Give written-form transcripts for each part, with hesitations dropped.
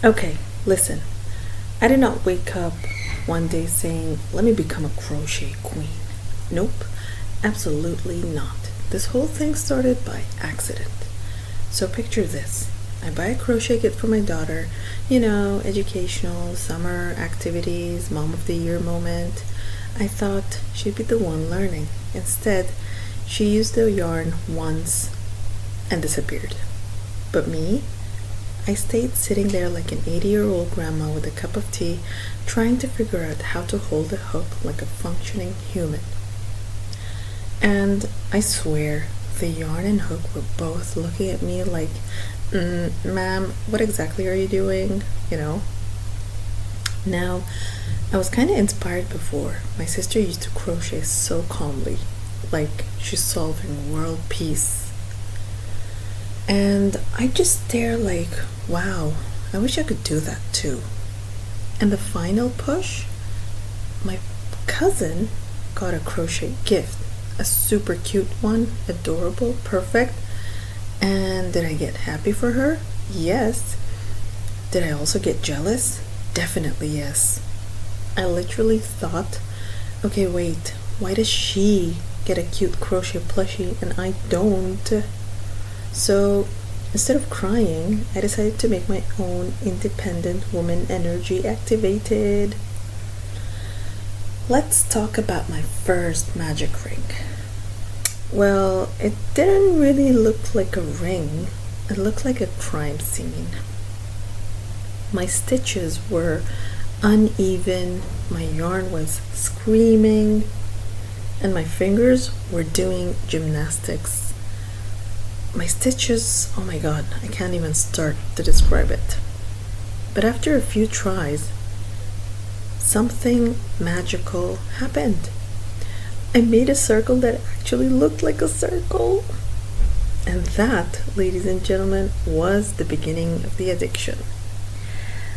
Okay, listen. I did not wake up one day saying, let me become a crochet queen. Nope, absolutely not. This whole thing started by accident. So picture this. I buy a crochet kit for my daughter, educational, summer activities, mom of the year moment. I thought she'd be the one learning. Instead, she used the yarn once and disappeared. But me? I stayed sitting there like an 80-year-old grandma with a cup of tea, trying to figure out how to hold a hook like a functioning human. And I swear, the yarn and hook were both looking at me like, ma'am, what exactly are you doing? Now, I was kind of inspired before. My sister used to crochet so calmly, like she's solving world peace. And I just stare like, wow, I wish I could do that too. And the final push, my cousin got a crochet gift, a super cute one, adorable, perfect. And did I get happy for her? Yes. Did I also get jealous? Definitely yes. I literally thought, okay, wait, why does she get a cute crochet plushie and I don't? So instead of crying, I decided to make my own independent woman energy activated. Let's talk about my first magic ring. Well, it didn't really look like a ring. It looked like a crime scene. My stitches were uneven, my yarn was screaming, and my fingers were doing gymnastics. My stitches, oh my god, I can't even start to describe it. But after a few tries, something magical happened. I made a circle that actually looked like a circle. And that, ladies and gentlemen, was the beginning of the addiction.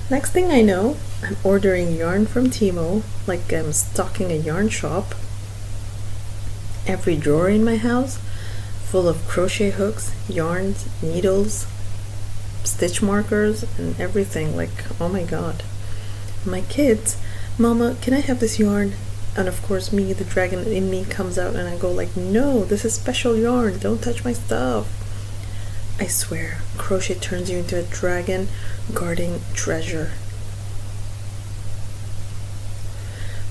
Next thing I know, I'm ordering yarn from Timo like I'm stocking a yarn shop. Every drawer in my house full of crochet hooks, yarns, needles, stitch markers, and everything. Like, oh my god. My kids, Mama, can I have this yarn? And of course me, the dragon in me, comes out and I go like, no, this is special yarn, don't touch my stuff. I swear, crochet turns you into a dragon guarding treasure.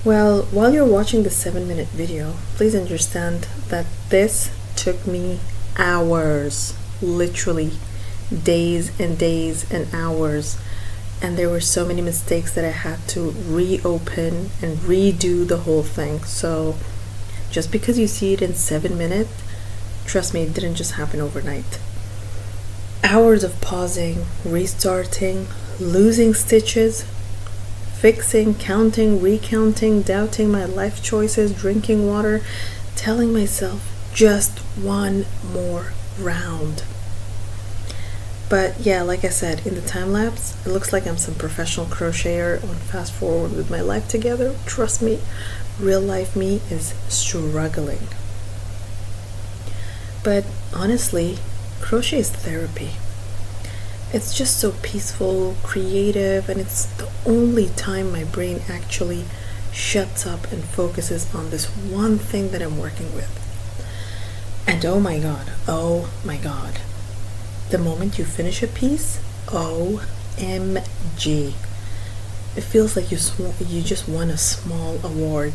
Well, while you're watching the 7-minute video, please understand that this took me hours, literally days and days and hours. And there were so many mistakes that I had to reopen and redo the whole thing. So just because you see it in 7 minutes, trust me, it didn't just happen overnight. Hours of pausing, restarting, losing stitches, fixing, counting, recounting, doubting my life choices, drinking water, telling myself just one more round. But yeah, like I said, in the time lapse, it looks like I'm some professional crocheter on fast forward with my life together. Trust me, real life me is struggling. But honestly, crochet is therapy. It's just so peaceful, creative, and it's the only time my brain actually shuts up and focuses on this one thing that I'm working with. And oh my god, the moment you finish a piece, OMG. It feels like you just won a small award.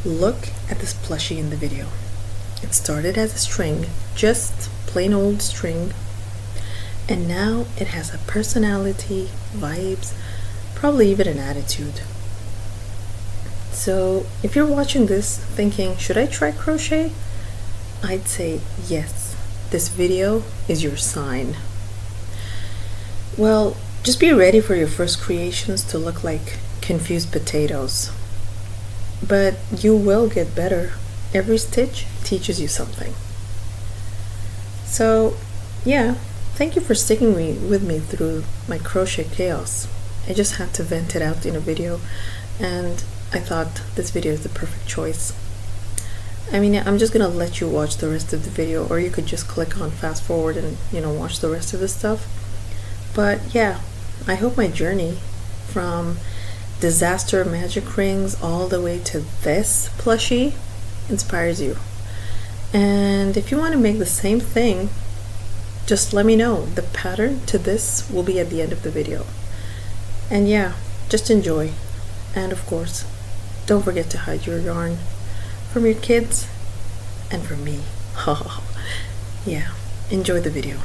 Look at this plushie in the video. It started as a string, just plain old string, and now it has a personality, vibes, probably even an attitude. So if you're watching this thinking, should I try crochet? I'd say yes. This video is your sign. Well, just be ready for your first creations to look like confused potatoes. But you will get better. Every stitch teaches you something. So, yeah, thank you for sticking with me through my crochet chaos. I just had to vent it out in a video, and I thought this video is the perfect choice. I mean, I'm just gonna let you watch the rest of the video, or you could just click on fast forward and watch the rest of the stuff. But yeah, I hope my journey from disaster magic rings all the way to this plushie inspires you. And if you want to make the same thing, just let me know. The pattern to this will be at the end of the video. And yeah, just enjoy. And of course, don't forget to hide your yarn from your kids and from me. Yeah, enjoy the video.